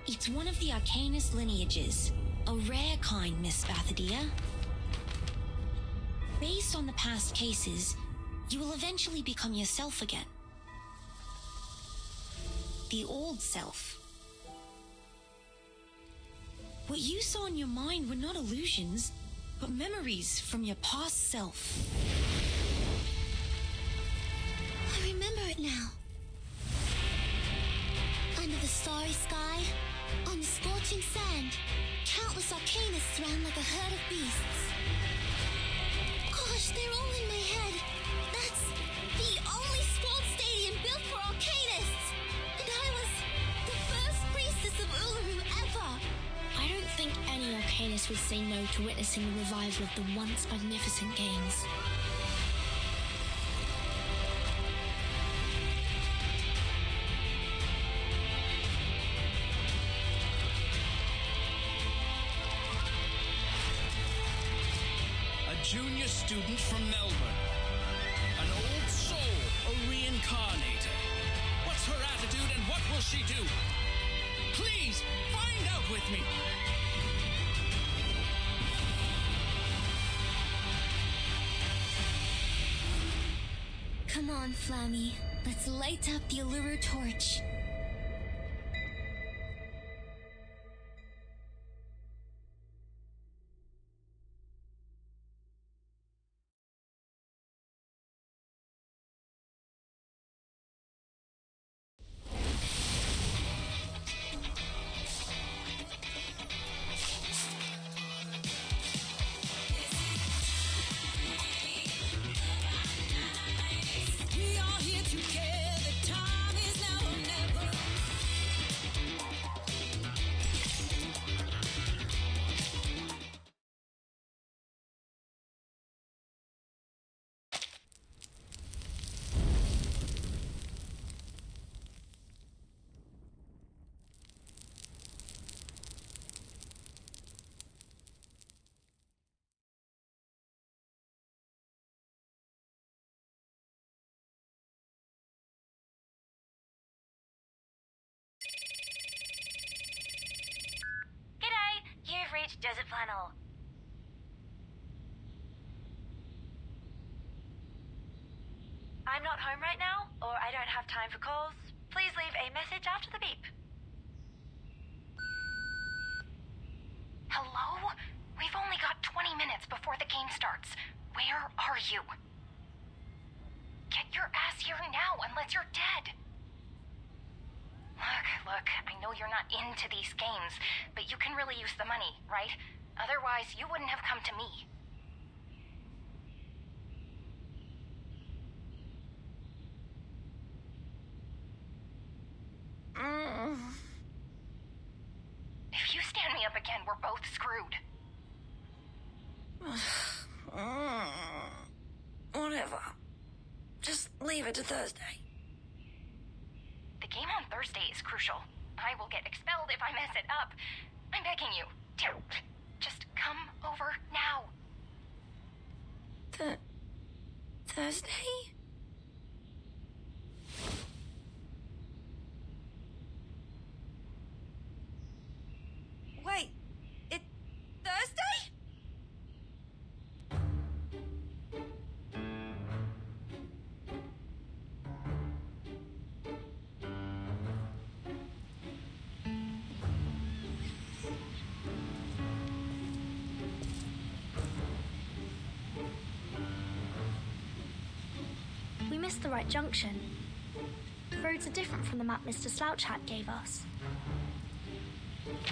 It's one of the Arcanist lineages, a rare kind, Miss Bathadia. Based on the past cases, you will eventually become yourself again. The old self. What you saw in your mind were not illusions, but memories from your past self. I remember it now. Under the starry sky, on the scorching sand, countless Arcanists ran like a herd of beasts. Gosh, they're all in my head. That's the only sport stadium built for Arcanists! And I was the first priestess of Uluru ever! I don't think any Arcanist would say no to witnessing the revival of the once magnificent games. Junior student from Melbourne. An old soul, a reincarnator. What's her attitude and what will she do? Please, find out with me! Come on, Flammy. Let's light up the Uluru torch. You've reached Desert Flannel. I'm not home right now, or I don't have time for calls. Please leave a message after the beep. Hello? We've only got 20 minutes before the game starts. Where are you? Get your ass here now, unless you're dead. Look, I know you're not into these games, but you can really use the money, right? Otherwise, you wouldn't have come to me. If you stand me up again, we're both screwed. Whatever. Just leave it to Thursday. The game on Thursday is crucial. I will get expelled if I mess it up. I'm begging you. Just come over now. Thursday? Wait, it's Thursday? We missed the right junction. The roads are different from the map Mr. Slouchhat gave us.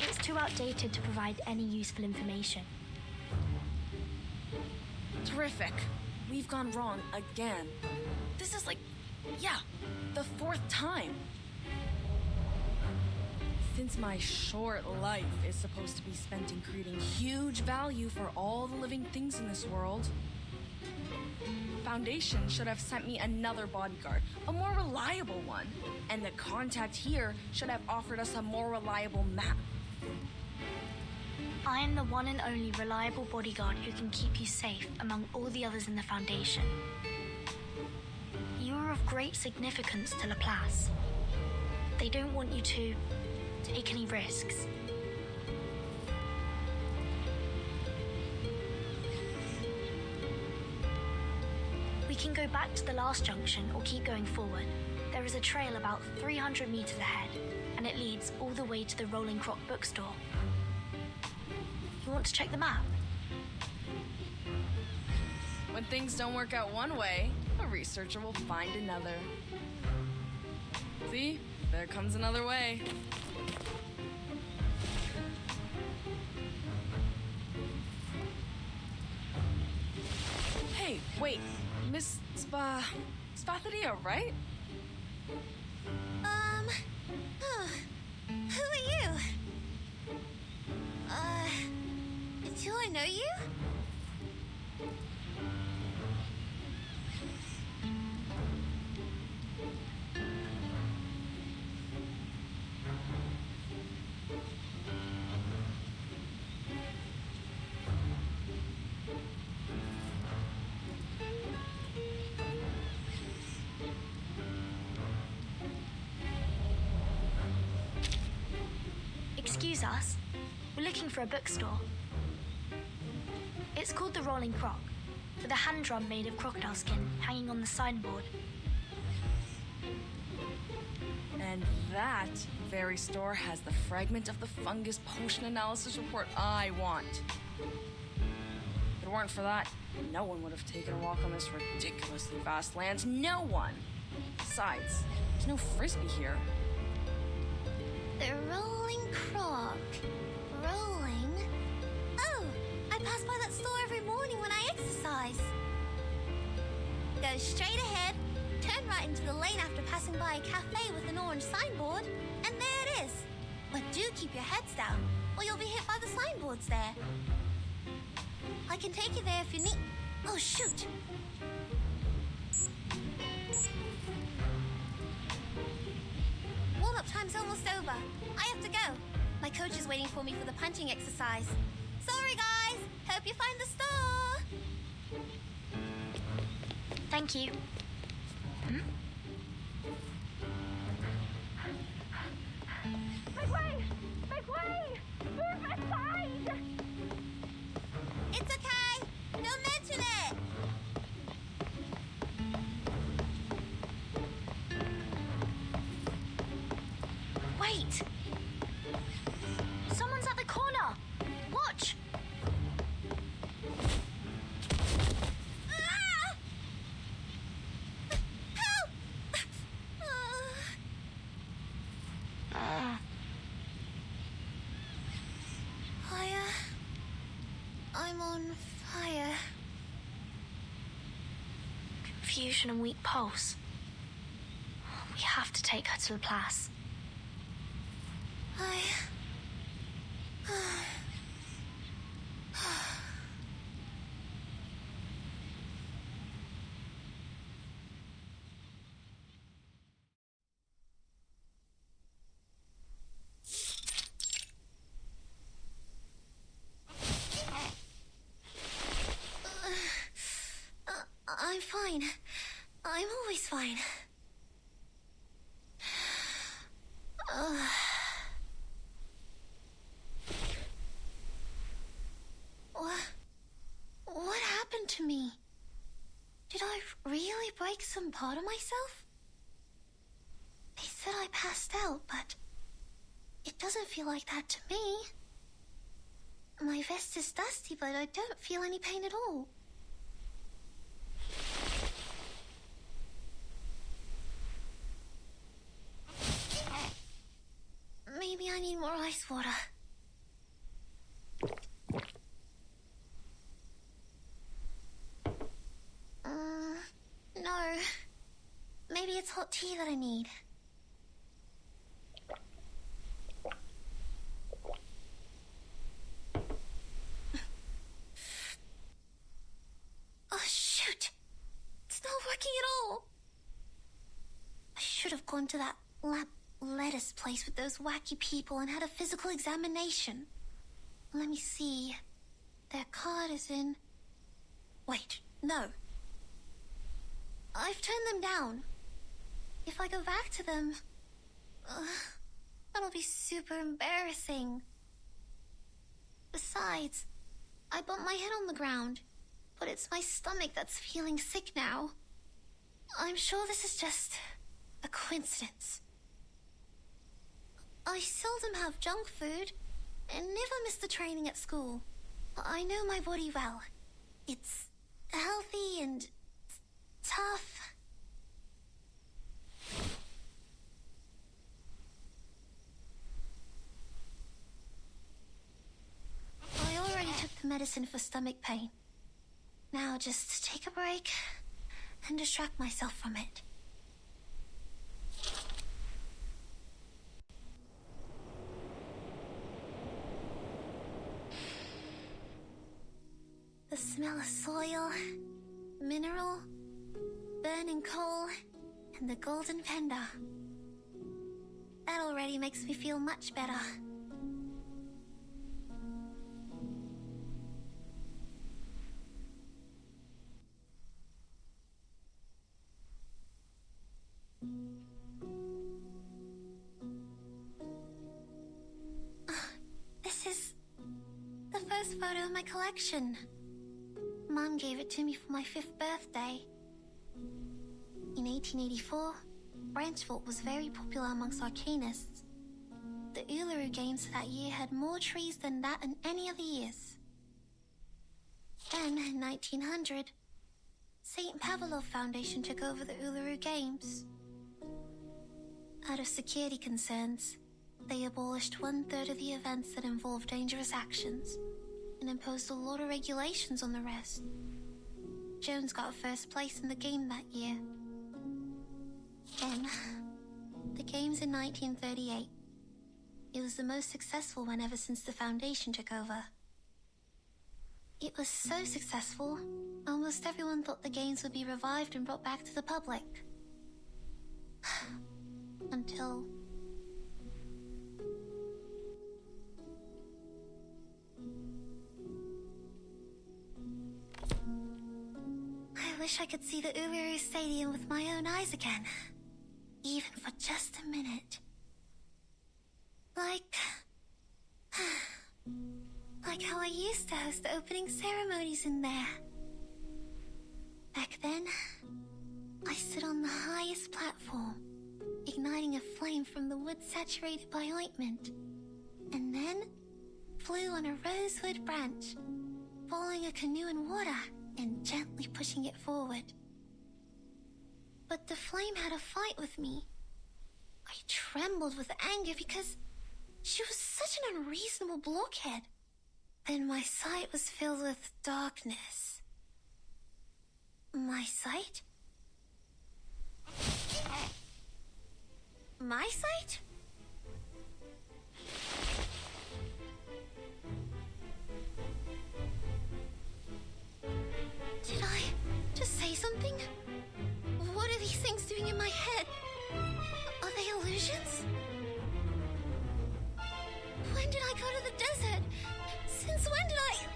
It's too outdated to provide any useful information. Terrific. We've gone wrong again. This is the fourth time. Since my short life is supposed to be spent in creating huge value for all the living things in this world, Foundation should have sent me another bodyguard, a more reliable one. And the contact here should have offered us a more reliable map. I am the one and only reliable bodyguard who can keep you safe among all the others in the Foundation. You are of great significance to Laplace. They don't want you to take any risks. We can go back to the last junction or keep going forward. There is a trail about 300 meters ahead, and it leads all the way to the Rolling Croc bookstore. You want to check the map? When things don't work out one way, a researcher will find another. See? There comes another way. Hey, wait. Miss Spathadia, right? Who are you? Do I know you? Excuse us. We're looking for a bookstore. It's called the Rolling Croc, with a hand drum made of crocodile skin hanging on the signboard. And that very store has the fragment of the fungus potion analysis report I want. If it weren't for that, no one would have taken a walk on this ridiculously vast lands. No one! Besides, there's no frisbee here. The Rolling Croc. Rolling? Oh, I pass by that store every morning when I exercise. Go straight ahead, turn right into the lane after passing by a cafe with an orange signboard, and there it is. But do keep your heads down, or you'll be hit by the signboards there. I can take you there if you need... Oh, shoot! Warm-up time's almost over. I have to go. My coach is waiting for me for the punching exercise. Sorry, guys. Hope you find the store. Thank you. Make way! Make way! Move aside! It's okay. Don't mention it. Wait! Someone's at the corner! Watch! Ah! Help! I'm on fire. Confusion and weak pulse. We have to take her to Laplace. I'm fine. I'm always fine. What happened to me? Did I really break some part of myself? They said I passed out, but it doesn't feel like that to me. My vest is dusty, but I don't feel any pain at all. Maybe I need more ice water. No. Maybe it's hot tea that I need. Oh, shoot! It's not working at all! I should have gone to that lab lettuce place with those wacky people and had a physical examination. Let me see. Their card is in... Wait, no. I've turned them down. If I go back to them... That'll be super embarrassing. Besides, I bumped my head on the ground, but it's my stomach that's feeling sick now. I'm sure this is just a coincidence. I seldom have junk food and never miss the training at school. I know my body well. It's healthy and tough. I already took the medicine for stomach pain. Now just take a break and distract myself from it. The smell of soil, mineral, burning coal, and the golden panda. That already makes me feel much better. This is the first photo of my collection. Mom gave it to me for my 5th birthday. In 1884, branch vault was very popular amongst Arcanists. The Uluru Games that year had more trees than that in any other years. Then, in 1900, St. Pavlov Foundation took over the Uluru Games. Out of security concerns, they abolished 1/3 of the events that involved dangerous actions and imposed a lot of regulations on the rest. Jones got 1st place in the game that year. Then, the games in 1938. It was the most successful one ever since the Foundation took over. It was so successful, almost everyone thought the games would be revived and brought back to the public. Until... I wish I could see the Uluru Stadium with my own eyes again. Even for just a minute. Like how I used to host the opening ceremonies in there. Back then, I stood on the highest platform, igniting a flame from the wood saturated by ointment, and then flew on a rosewood branch, following a canoe in water and gently pushing it forward. But the flame had a fight with me. I trembled with anger because she was such an unreasonable blockhead. Then my sight was filled with darkness. My sight? My sight? Did I just say something? What are these things doing in my head? Are they illusions? When did I go to the desert? Since when did I...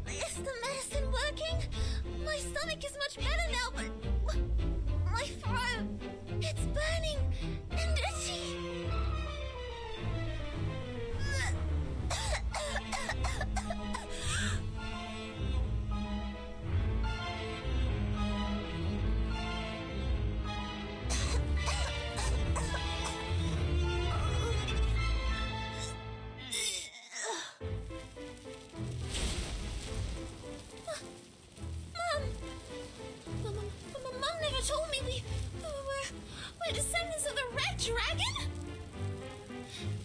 Is the medicine working? My stomach is much better now, but my throat, it's burning and itchy. Mom never told me we're descendants of the Red Dragon?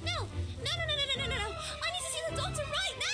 No! I need to see the doctor right now!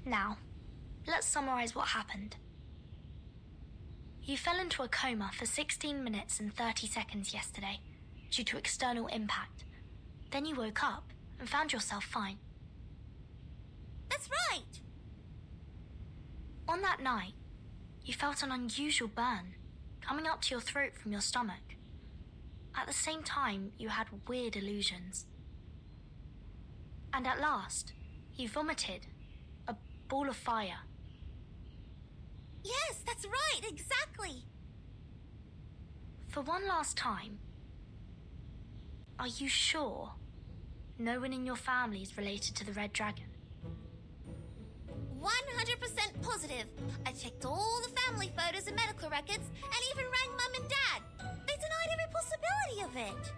Now, let's summarize what happened. You fell into a coma for 16 minutes and 30 seconds yesterday due to external impact. Then you woke up and found yourself fine. That's right! On that night, you felt an unusual burn coming up to your throat from your stomach. At the same time, you had weird illusions. And at last, you vomited a ball of fire. Yes, that's right, exactly! For one last time, are you sure no one in your family is related to the Red Dragon? 100% positive. I checked all the family photos and medical records and even rang Mum and Dad. They denied every possibility of it.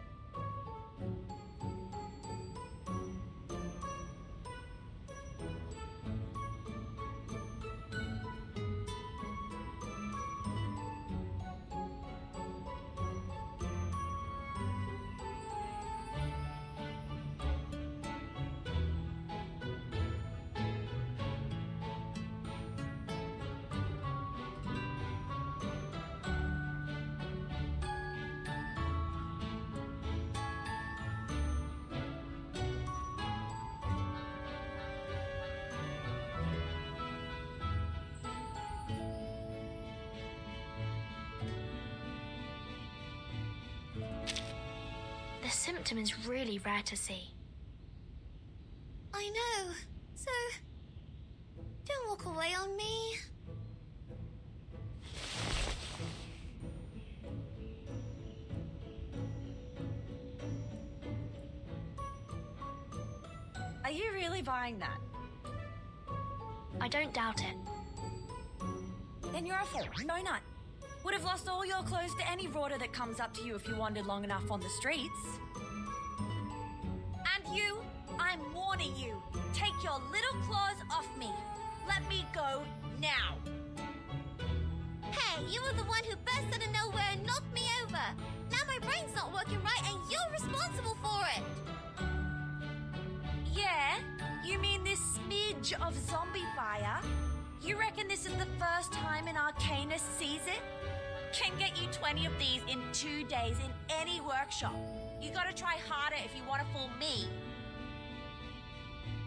The symptom is really rare to see. I know. So, don't walk away on me. Are you really buying that? I don't doubt it. Then you're a fool. No nut. Would have lost all your clothes to any rorter that comes up to you if you wandered long enough on the streets. And you, I'm warning you. Take your little claws off me. Let me go now. Hey, you were the one who burst out of nowhere and knocked me over. Now my brain's not working right and you're responsible for it. Yeah? You mean this smidge of zombie fire? You reckon this is the first time an Arcanist sees it? Can get you 20 of these in 2 days in any workshop. You gotta try harder if you want to fool me.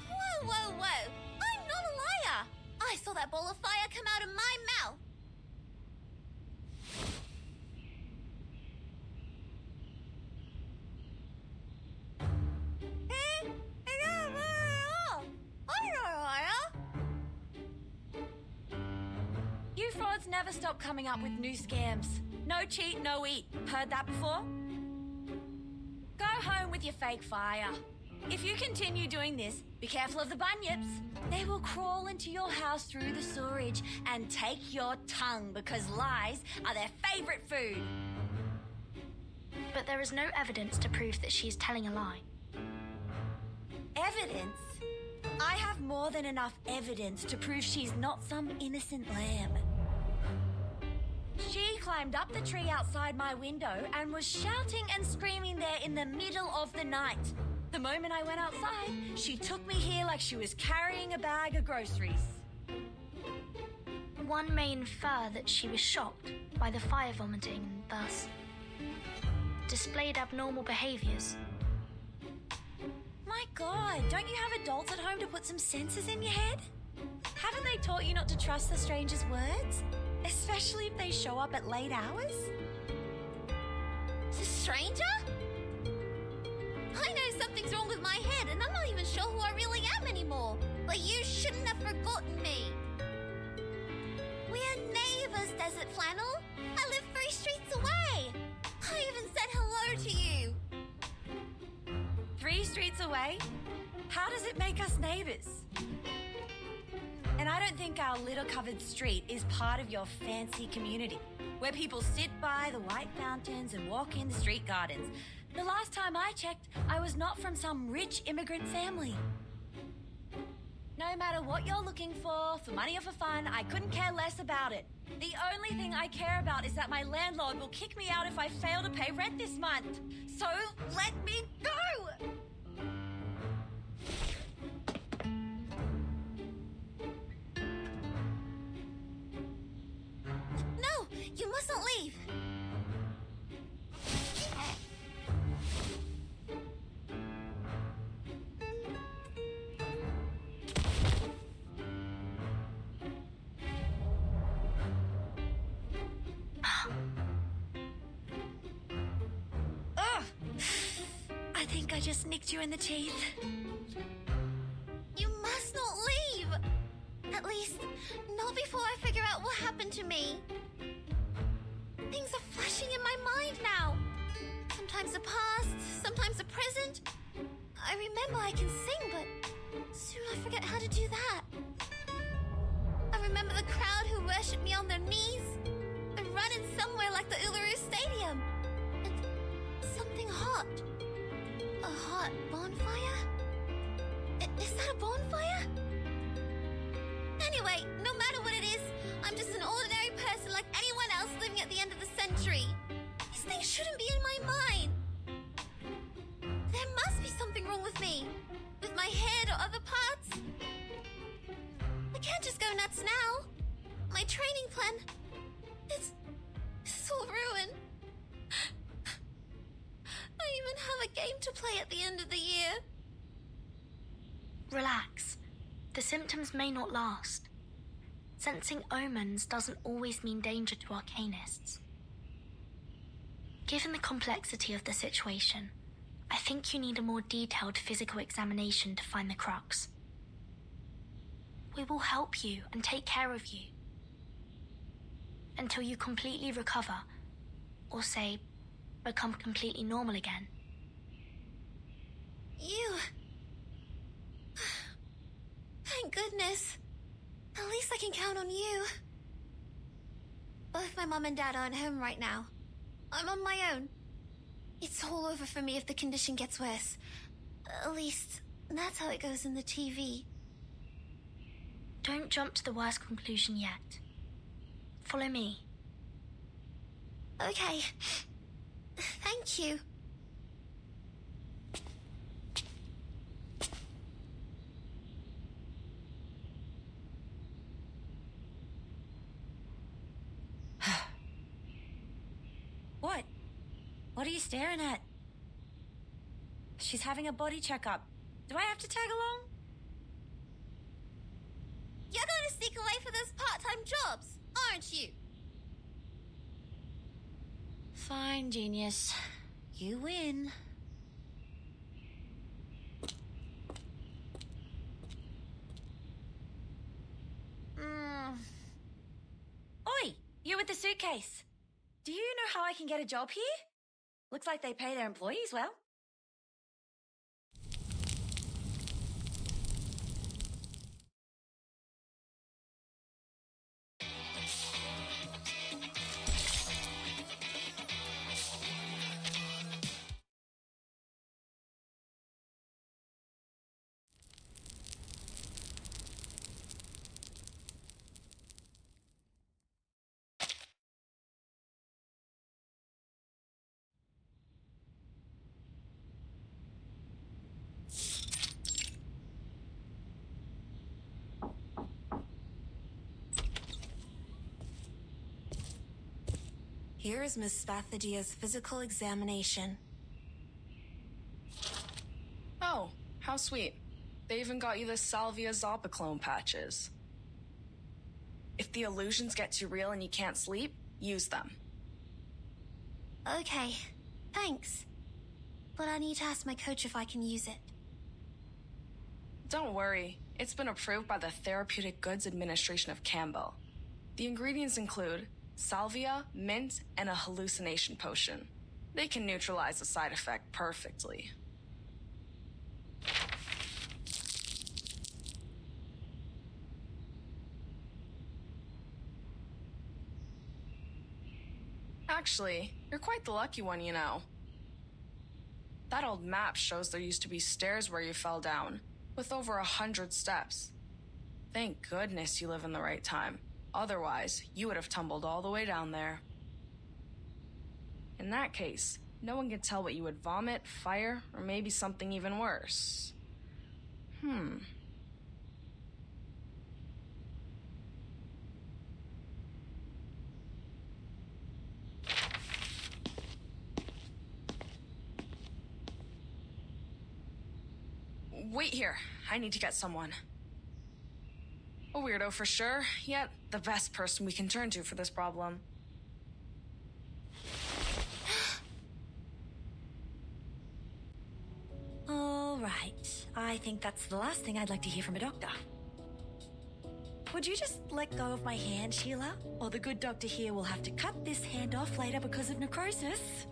Whoa, whoa, whoa. I'm not a liar. I saw that ball of fire come out of my mouth. You frauds never stop coming up with new scams. No cheat, no eat. Heard that before? Go home with your fake fire. If you continue doing this, be careful of the bunyips. They will crawl into your house through the sewerage and take your tongue because lies are their favorite food. But there is no evidence to prove that she is telling a lie. Evidence? I have more than enough evidence to prove she's not some innocent lamb. She climbed up the tree outside my window and was shouting and screaming there in the middle of the night. The moment I went outside, she took me here like she was carrying a bag of groceries. One may infer that she was shocked by the fire vomiting and thus displayed abnormal behaviors. My God, don't you have adults at home to put some senses in your head? Haven't they taught you not to trust the stranger's words? Especially if they show up at late hours? It's a stranger? I know something's wrong with my head and I'm not even sure who I really am anymore. But you shouldn't have forgotten me. We're neighbors, Desert Flannel. I live 3 streets away. I even said hello to you. 3 streets away? How does it make us neighbors? And I don't think our litter-covered street is part of your fancy community, where people sit by the white fountains and walk in the street gardens. The last time I checked, I was not from some rich immigrant family. No matter what you're looking for money or for fun, I couldn't care less about it. The only thing I care about is that my landlord will kick me out if I fail to pay rent this month. So let me go! You mustn't leave. Ugh! I think I just nicked you in the teeth. You must not leave. At least, not before I figure out what happened to me. Things are flashing in my mind now. Sometimes the past, sometimes the present. I remember I can sing, but soon I forget how to do that. I remember the crowd who worshipped me on their knees. The running somewhere like the Uluru Stadium. And something hot. A hot bonfire? Is that a bonfire? Anyway, no matter what it is, I'm just an ordinary person like anyone else living at the end of the century. These things shouldn't be in my mind. There must be something wrong with me. With my head or other parts. I can't just go nuts now. My training plan... It's all ruined. I even have a game to play at the end of the year. Relax. The symptoms may not last. Sensing omens doesn't always mean danger to Arcanists. Given the complexity of the situation, I think you need a more detailed physical examination to find the crux. We will help you and take care of you until you completely recover, or say, become completely normal again. You... Thank goodness. At least I can count on you. Both my mum and dad aren't home right now. I'm on my own. It's all over for me if the condition gets worse. At least, that's how it goes in the TV. Don't jump to the worst conclusion yet. Follow me. Okay. Thank you. What? What are you staring at? She's having a body checkup. Do I have to tag along? You're going to sneak away for those part-time jobs, aren't you? Fine, genius. You win. Oi, you with the suitcase. Do you know how I can get a job here? Looks like they pay their employees well. Here is Miss Spathadia's physical examination. Oh, how sweet. They even got you the Salvia Zopiclone patches. If the illusions get too real and you can't sleep, use them. Okay, thanks. But I need to ask my coach if I can use it. Don't worry, it's been approved by the Therapeutic Goods Administration of Campbell. The ingredients include salvia, mint, and a hallucination potion. They can neutralize the side effect perfectly. Actually, you're quite the lucky one, you know. That old map shows there used to be stairs where you fell down, with over 100 steps. Thank goodness you live in the right time. Otherwise, you would have tumbled all the way down there. In that case, no one can tell what you would vomit, fire, or maybe something even worse. Wait here. I need to get someone. A weirdo for sure, yet the best person we can turn to for this problem. All right. I think that's the last thing I'd like to hear from a doctor. Would you just let go of my hand, Sheila? Or the good doctor here will have to cut this hand off later because of necrosis.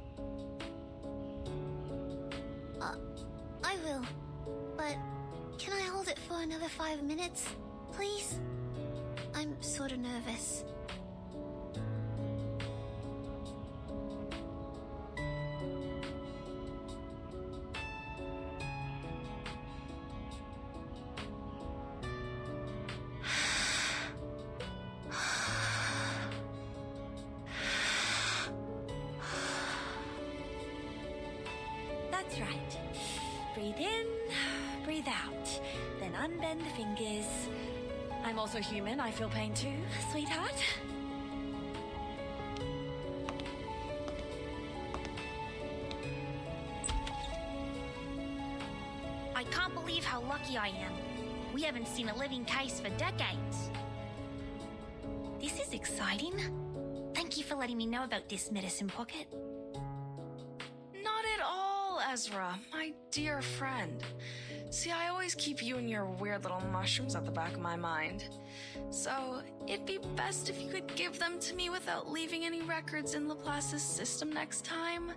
I will. But can I hold it for another 5 minutes, please? I'm sort of nervous. That's right. Breathe in, breathe out. Then unbend the fingers. I'm also human. I feel pain too, sweetheart. I can't believe how lucky I am. We haven't seen a living case for decades. This is exciting. Thank you for letting me know about this medicine pocket. Not at all, Ezra, my dear friend. See, I always keep you and your weird little mushrooms at the back of my mind. So, it'd be best if you could give them to me without leaving any records in Laplace's system next time.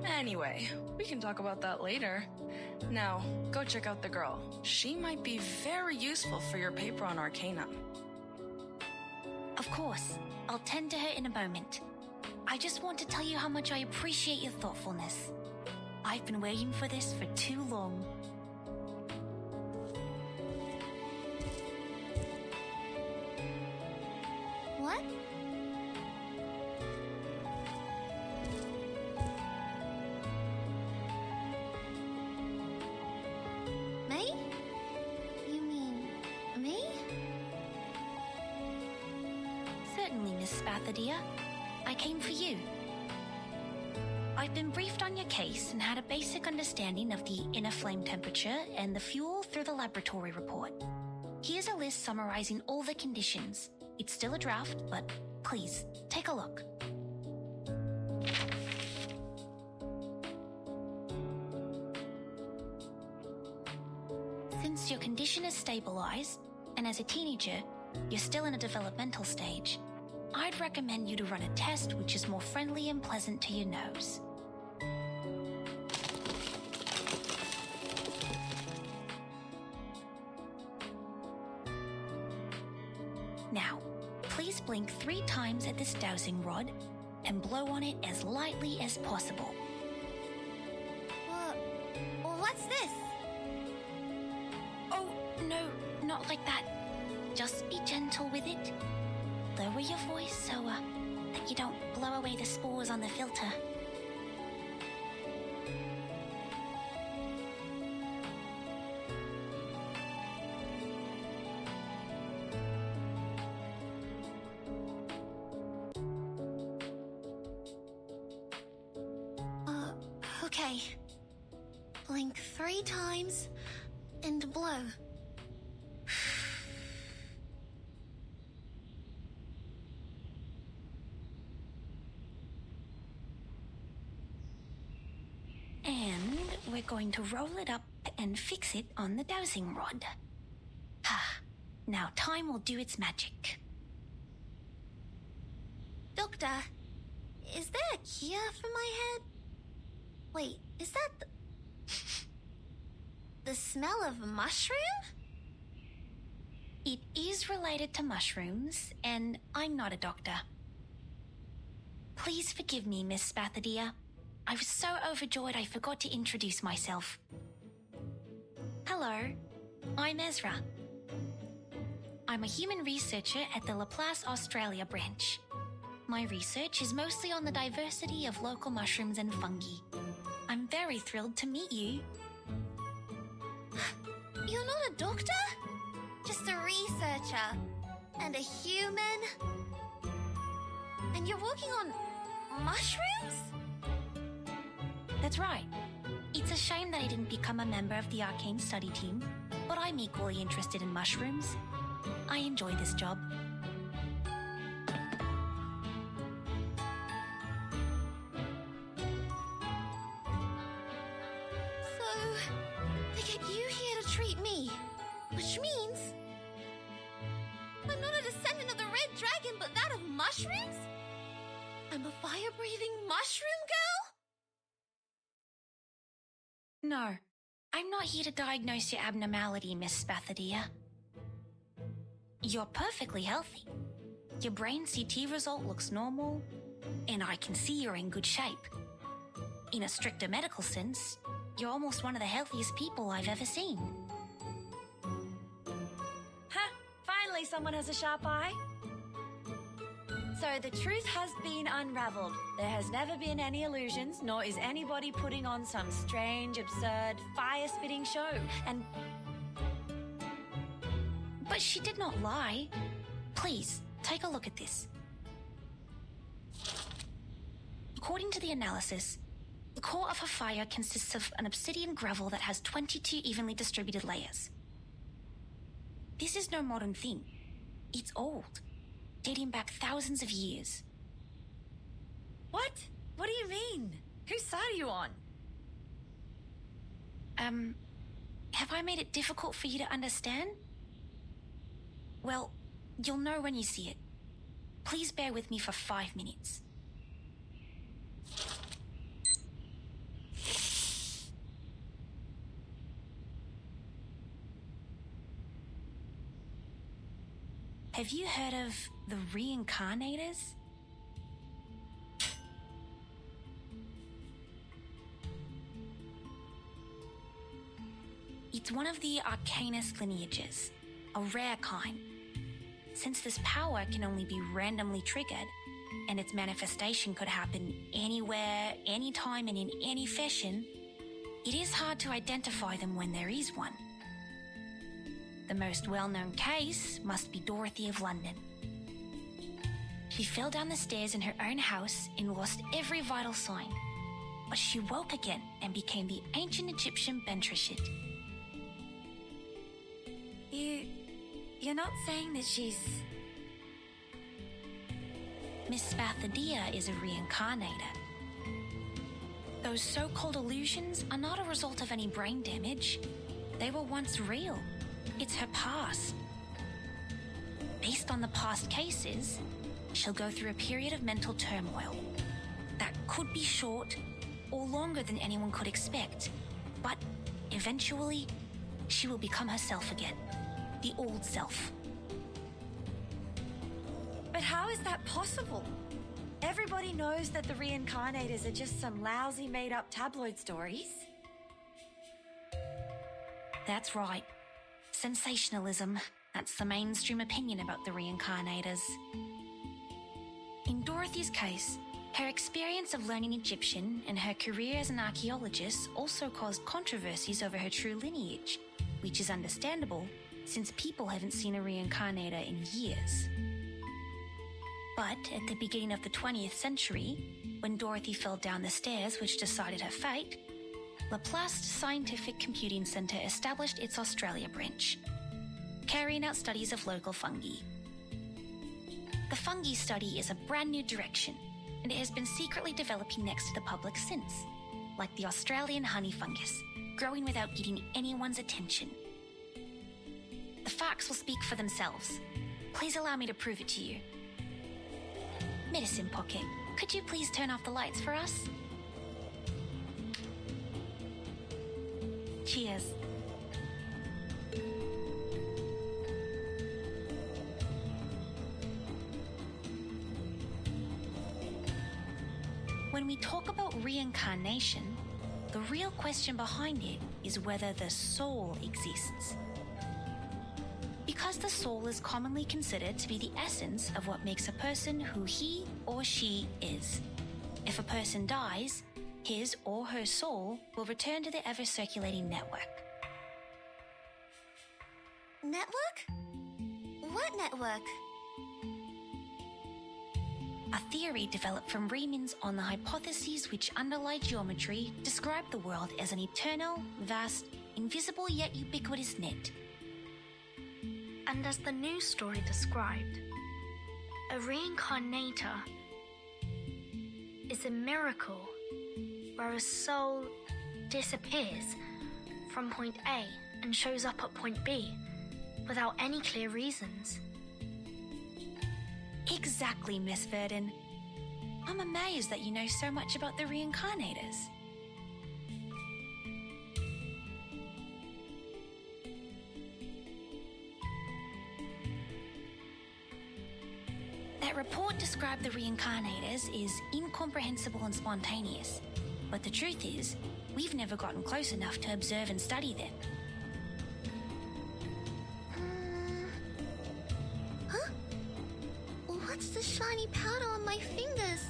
Anyway, we can talk about that later. Now, go check out the girl. She might be very useful for your paper on Arcana. Of course, I'll tend to her in a moment. I just want to tell you how much I appreciate your thoughtfulness. I've been waiting for this for too long. What? May? You mean me? Certainly, Miss Spather, dear. I came for you. I've been briefed on your case and had a basic understanding of the inner flame temperature and the fuel through the laboratory report. Here's a list summarizing all the conditions. It's still a draft, but please, take a look. Since your condition is stabilized, and as a teenager, you're still in a developmental stage, I'd recommend you to run a test which is more friendly and pleasant to your nose. Now, please blink 3 times at this dowsing rod and blow on it as lightly as possible. What's this? Oh, no, not like that. Just be gentle with it. Lower your voice so that you don't blow away the spores on the filter. Okay. Blink 3 times and blow. And we're going to roll it up and fix it on the dowsing rod. Now time will do its magic. Doctor, is there a cure for my head? Wait, is that the smell of a mushroom? It is related to mushrooms, and I'm not a doctor. Please forgive me, Miss Spather, dear. I was so overjoyed I forgot to introduce myself. Hello, I'm Ezra. I'm a human researcher at the Laplace Australia branch. My research is mostly on the diversity of local mushrooms and fungi. I'm very thrilled to meet you. You're not a doctor? Just a researcher. And a human? And you're working on mushrooms? That's right. It's a shame that I didn't become a member of the arcane study team, but I'm equally interested in mushrooms. I enjoy this job. So, they get you here to treat me, which means I'm not a descendant of the Red Dragon, but that of mushrooms? I'm a fire-breathing mushroom girl? No, I'm not here to diagnose your abnormality, Miss Spathadia. You're perfectly healthy. Your brain CT result looks normal, and I can see you're in good shape. In a stricter medical sense, you're almost one of the healthiest people I've ever seen. Ha! Finally, someone has a sharp eye. So the truth has been unraveled. There has never been any illusions, nor is anybody putting on some strange, absurd, fire-spitting show. And But she did not lie. Please, take a look at this. According to the analysis, the core of her fire consists of an obsidian gravel that has 22 evenly distributed layers. This is no modern thing. It's old, dating back thousands of years. what? What do you mean? Whose side are you on? Have I made it difficult for you to understand? Well, you'll know when you see it. Please bear with me for 5 minutes. Have you heard of the reincarnators? It's one of the Arcanist lineages, a rare kind. Since this power can only be randomly triggered, and its manifestation could happen anywhere, anytime, and in any fashion, it is hard to identify them when there is one. The most well-known case must be Dorothy of London. She fell down the stairs in her own house and lost every vital sign, but she woke again and became the ancient Egyptian Bentreshit. You're not saying that she's... Miss Spathadia is a reincarnator. Those so-called illusions are not a result of any brain damage. They were once real. It's her past. Based on the past cases, she'll go through a period of mental turmoil. That could be short or longer than anyone could expect, but eventually, she will become herself again. The old self. But how is that possible? Everybody knows that the reincarnators are just some lousy made-up tabloid stories. That's right. Sensationalism. That's the mainstream opinion about the reincarnators. In Dorothy's case, her experience of learning Egyptian and her career as an archaeologist also caused controversies over her true lineage, which is understandable since people haven't seen a reincarnator in years. But at the beginning of the 20th century, when Dorothy fell down the stairs which decided her fate, Laplace Scientific Computing Centre established its Australia branch, carrying out studies of local fungi. The fungi study is a brand new direction, and it has been secretly developing next to the public since, like the Australian honey fungus, growing without getting anyone's attention. The facts will speak for themselves. Please allow me to prove it to you. Medicine Pocket, could you please turn off the lights for us? Cheers. When we talk about reincarnation, the real question behind it is whether the soul exists. Because the soul is commonly considered to be the essence of what makes a person who he or she is. If a person dies, his or her soul will return to the ever-circulating network. Network? What network? a theory developed from remins on the hypotheses which underlie geometry describe the world as an eternal, vast, invisible yet ubiquitous net. And as the news story described, a reincarnator is a miracle where a soul disappears from point A and shows up at point B without any clear reasons. Exactly, Miss Verdon. I'm amazed that you know so much about the reincarnators. That report described the reincarnators is incomprehensible and spontaneous, but the truth is, we've never gotten close enough to observe and study them. Huh? What's the shiny powder on my fingers?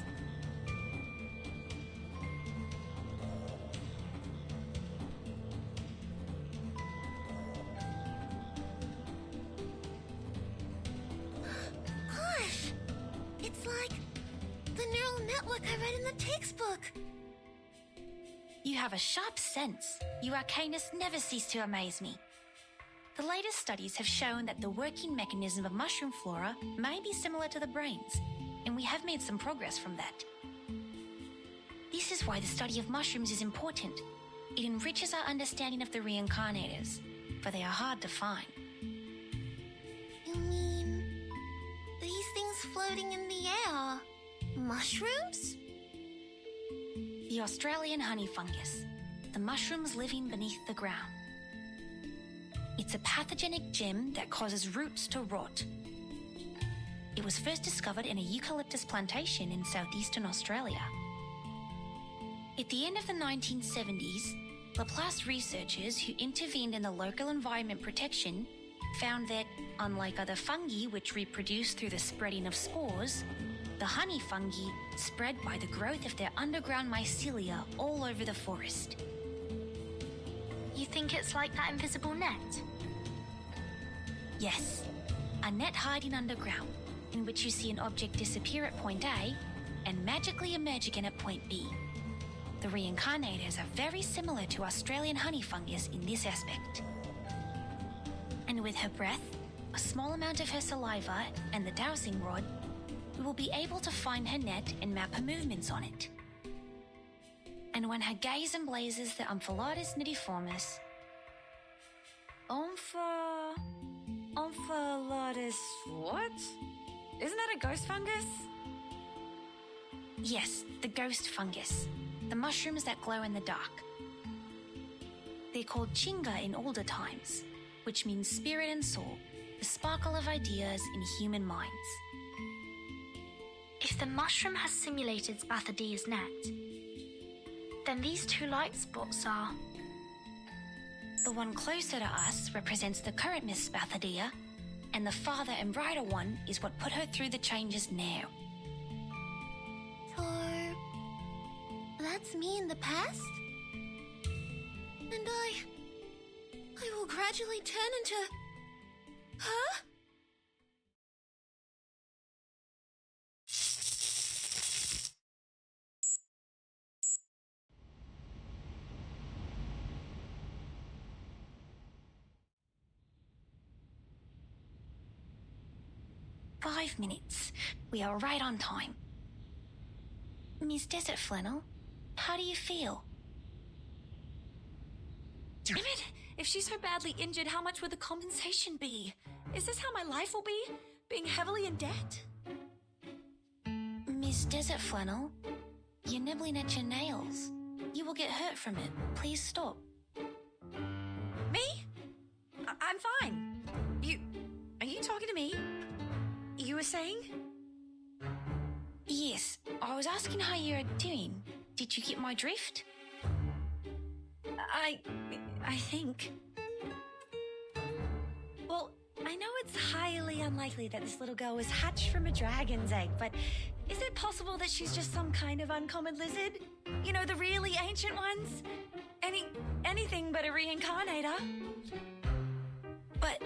Gosh! It's like the neural network I read in the textbook. You have a sharp sense. You Arcanists never cease to amaze me. The latest studies have shown that the working mechanism of mushroom flora may be similar to the brains, and we have made some progress from that. This is why the study of mushrooms is important. It enriches our understanding of the reincarnators, for they are hard to find. You mean these things floating in the air? Mushrooms? The Australian honey fungus, the mushrooms living beneath the ground. It's a pathogenic gem that causes roots to rot. It was first discovered in a eucalyptus plantation in southeastern Australia. At the end of the 1970s, Laplace researchers who intervened in the local environment protection found that, unlike other fungi which reproduce through the spreading of spores, the honey fungi spread by the growth of their underground mycelia all over the forest. You think it's like that invisible net? Yes, a net hiding underground, in which you see an object disappear at point A and magically emerge again at point B. The reincarnators are very similar to Australian honey fungus in this aspect. And with her breath, a small amount of her saliva, and the dowsing rod, we will be able to find her net and map her movements on it. And when her gaze emblazes the Omphalotus nidiformis, Omphalotus what? Isn't that a ghost fungus? yes, the ghost fungus, the mushrooms that glow in the dark. They're called chinga in older times, which means spirit and soul, the sparkle of ideas in human minds. If the mushroom has simulated Spathadia's net, then these two light spots are... The one closer to us represents the current Miss Spathadia, and the farther and brighter one is what put her through the changes now. So, that's me in the past? And I will gradually turn into... Huh? "5 minutes. We are right on time. Miss Desert Flannel, how do you feel?" Damn it! If she's so badly injured, how much would the compensation be? Is this how my life will be? Being heavily in debt? Miss Desert Flannel, you're nibbling at your nails. You will get hurt from it. Please stop. Me? I'm fine. Are you talking to me? You were saying? Yes, I was asking how you're doing. Did you get my drift? I think. Well, I know it's highly unlikely that this little girl was hatched from a dragon's egg, but is it possible that she's just some kind of uncommon lizard? You know, the really ancient ones? Anything but a reincarnator. But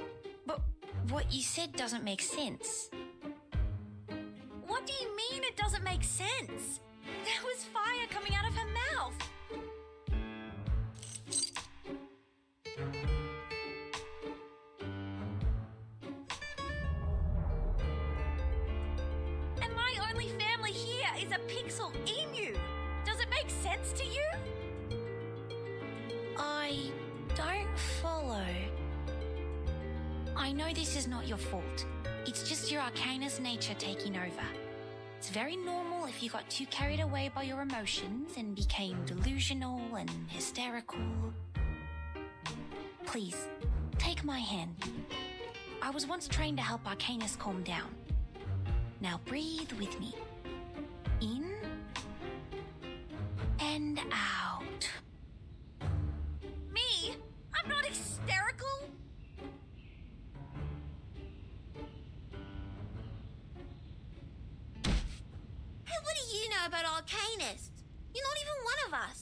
what you said doesn't make sense. What do you mean it doesn't doesn't make sense. There was fire coming out of her mouth. And my only family here is a pixel emu. Does it make sense to you? I don't follow. I know this is not your fault. It's just your Arcanist nature taking over. It's very normal if you got too carried away by your emotions and became delusional and hysterical. Please, take my hand. I was once trained to help Arcanists calm down. Now breathe with me. In and out. Me? I'm not hysterical. Hey, what do you know about Arcanist? You're not even one of us.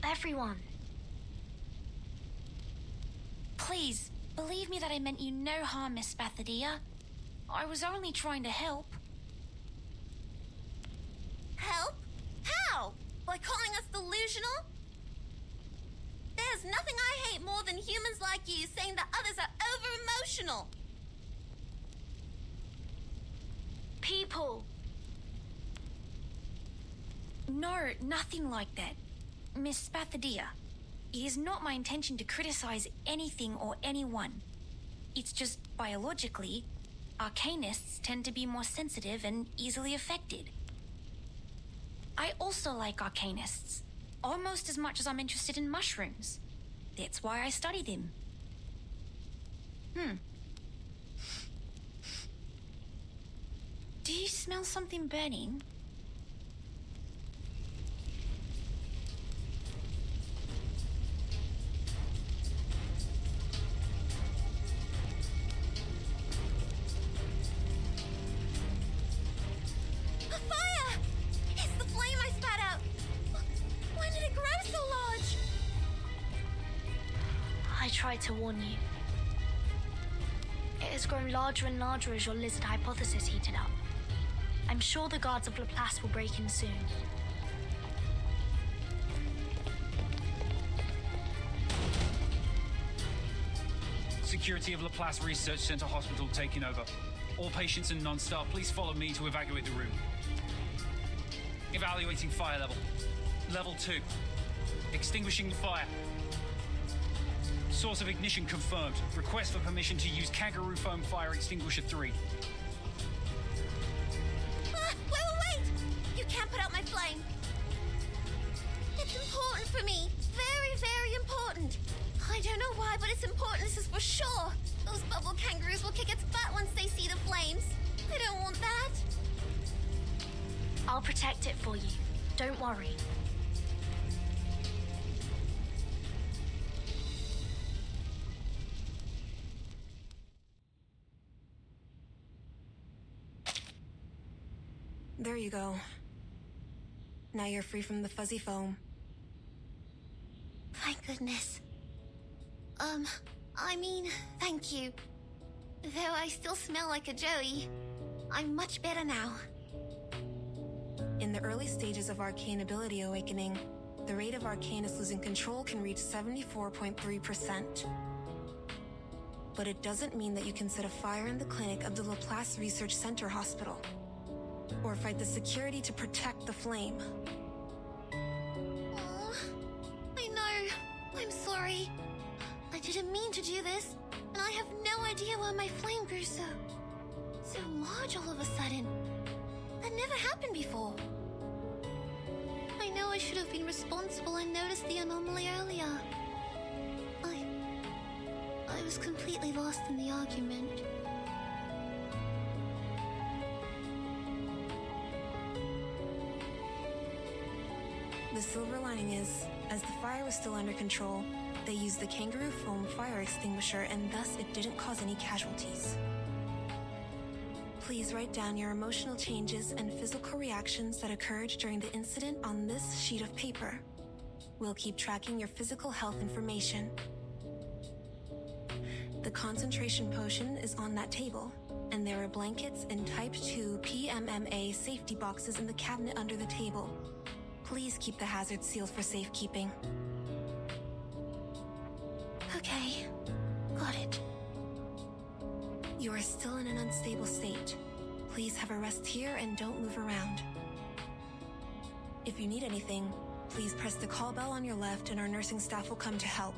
Everyone. Please, believe me that I meant you no harm, Miss Bathadia. I was only trying to help. Help? How? By calling us delusional? There's nothing I hate more than humans like you saying that others are over-emotional. People. No, nothing like that. Miss Bathadia, it is not my intention to criticize anything or anyone. It's just biologically, Arcanists tend to be more sensitive and easily affected. I also like Arcanists, almost as much as I'm interested in mushrooms. That's why I study them. Do you smell something burning? A fire! It's the flame I spat out. When did it grow so large? I tried to warn you. It has grown larger and larger as your lizard hypothesis heated up. I'm sure the guards of Laplace will break in soon. Security of Laplace Research Center Hospital taking over. All patients and non-staff, please follow me to evacuate the room. Evaluating fire level. Level 2. Extinguishing the fire. Source of ignition confirmed. Request for permission to use Kangaroo Foam Fire Extinguisher 3. Wait! You can't put out my flame. It's important for me. Very, very important. I don't know why, but it's important, this is for sure. Those bubble kangaroos will kick its butt once they see the flames. I don't want that. I'll protect it for you. Don't worry. There you go. Now you're free from the fuzzy foam. Thank goodness. Thank you. Though I still smell like a Joey, I'm much better now. In the early stages of arcane ability awakening, the rate of Arcanists losing control can reach 74.3%. But it doesn't mean that you can set a fire in the clinic of the Laplace Research Center Hospital, or fight the security to protect the flame. Oh, I know. I'm sorry. I didn't mean to do this, and I have no idea why my flame grew so large all of a sudden. That never happened before. I know I should have been responsible and noticed the anomaly earlier. I was completely lost in the argument. The silver lining is, as the fire was still under control, they used the Kangaroo Foam Fire Extinguisher and thus it didn't cause any casualties. Please write down your emotional changes and physical reactions that occurred during the incident on this sheet of paper. We'll keep tracking your physical health information. The concentration potion is on that table, and there are blankets and Type 2 PMMA safety boxes in the cabinet under the table. Please keep the hazard sealed for safekeeping. Okay, got it. You are still in an unstable state. Please have a rest here and don't move around. If you need anything, please press the call bell on your left and our nursing staff will come to help.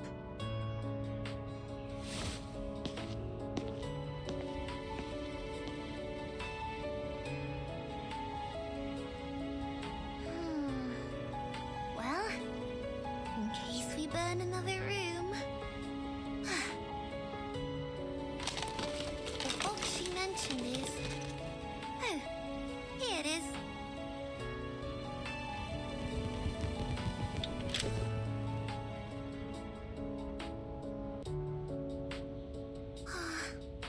Well, in case we burn another room. The box she mentioned is... Oh, here it is.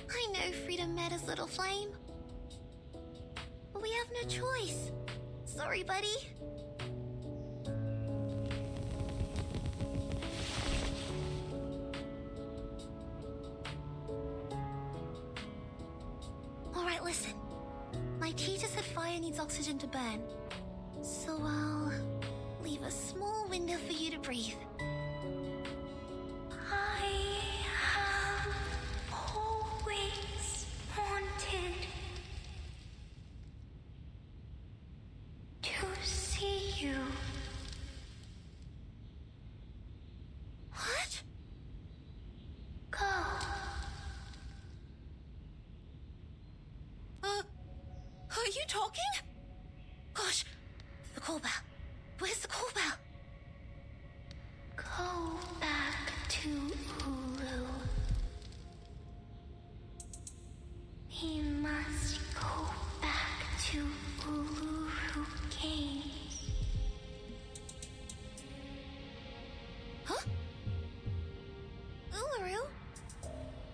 I know Freedom Meta's little flame. But we have no choice. Sorry, buddy. Alright, listen. My teacher said fire needs oxygen to burn. So I'll leave a small window for you to breathe. I have always wanted to see you. What? Go. Are you talking? Gosh, the call bell. Where's the call bell? Go back to Ulu. We must go back to Uluru Games. Huh? Uluru?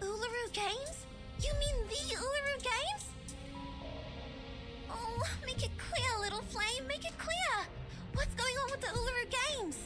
Uluru Games? You mean the Uluru Games? Oh, make it clear, little flame, make it clear. What's going on with the Uluru Games?